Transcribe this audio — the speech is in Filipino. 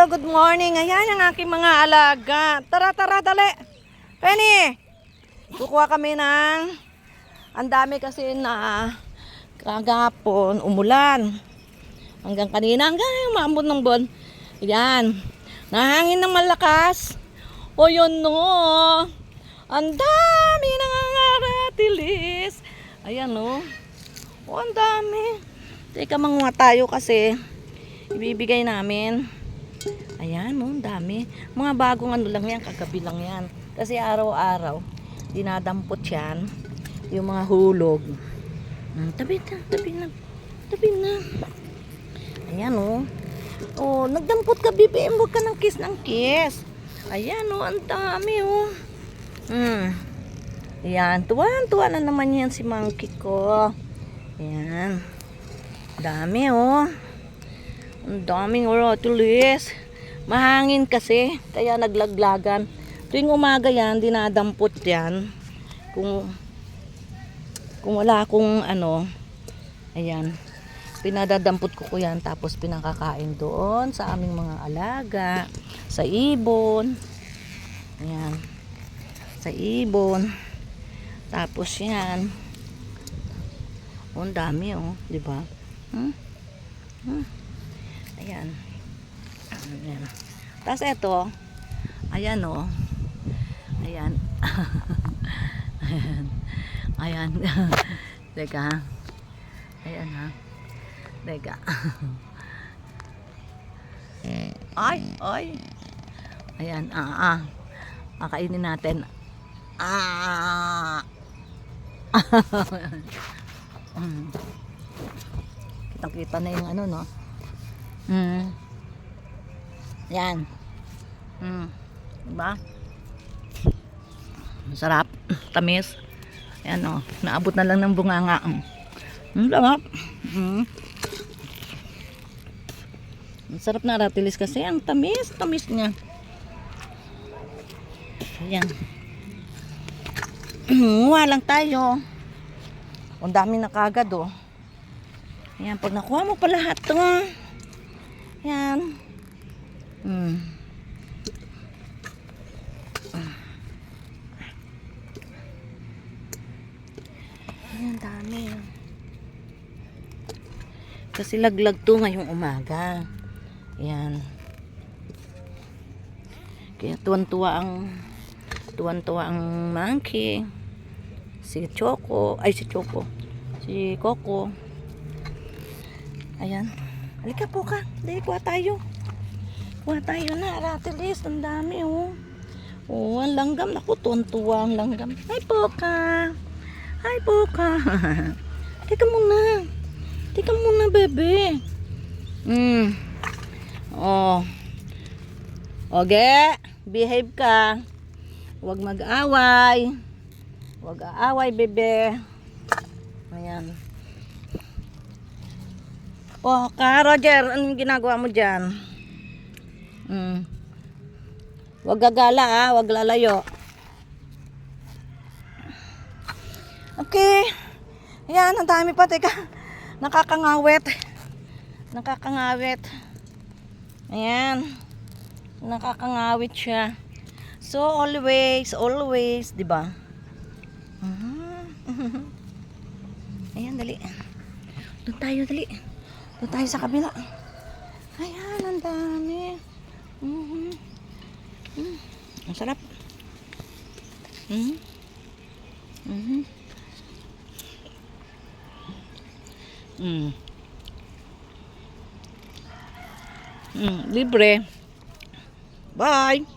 Hello, good morning. Ayan ang aking mga alaga. Tara, dali. Penny, kukuha kami ng... Ang dami kasi na kagapon, umulan. Hanggang kanina, hanggang maambon ng buwan. Ayan. Nahangin ng malakas. O yun no. Ang dami nangangaratilis. Ayan no. O ang dami. Teka, manguha tayo kasi ibibigay namin. Ayan, oh, dami. Mga bagong ano lang yan, kagabi lang yan. Kasi araw-araw, dinadampot yan. Yung mga hulog. Tabi na. Ayan, oh. Oh, nagdampot ka, bibi. Huwag ka ng kiss. Ayan, oh, ang dami, oh. Ayan, tuwan na naman yan si monkey ko. Ayan. Dami, oh. Ang daming rotulis. Mahangin kasi, kaya naglaglagan. Tuwing umaga yan, dinadampot yan. Kung wala akong ano, ayan, pinadadampot ko yan, tapos pinakakain doon sa aming mga alaga, sa ibon. Ayan, sa ibon. Tapos yan. Oh, ang dami, oh, di ba? Ayan. Ayan. Tapos ito, ayan o. Ayan. Ayan. Teka. Ayan ha. Teka. Ay. Ayan. Kakainin natin. Kitang-kita na yung ano, no? Yan. Diba? Masarap. Tamis. Ayan o. Naabot na lang ng bunganga. Sarap. Masarap na ratilis kasi ang tamis niya. Ayan. Walang tayo. Ang dami na kagad o. Ayan. Pag nakuha mo pa lahat to. Ayan. Ayan, dami. Kasi laglag to ngayong umaga. Ayan. Kaya tuwan-tuwa ang monkey. Si Coco. Si Coco. Ayan. Halika po ka. Dahil kuha tayo. Kuha tayo na. Ratilis. Ang dami oh. Oh, ang langgam. Naku, tuwan-tuwa ang langgam. Hi po ka. Teka muna, bebe. Oh. Okay. Behave ka. Huwag mag-away. Huwag aaway, bebe. Ayan. Oh, ka, Roger. Anong ginagawa mo dyan? Huwag gagala, huwag lalayo. Okay. Ayan, ang dami pa. Teka. Nakakangawit. Ayan. Nakakangawit siya. So, always, diba? Ayan, dali. Doon tayo sa kabila. Ayan, ang dami. Ang sarap. Libre. Bye.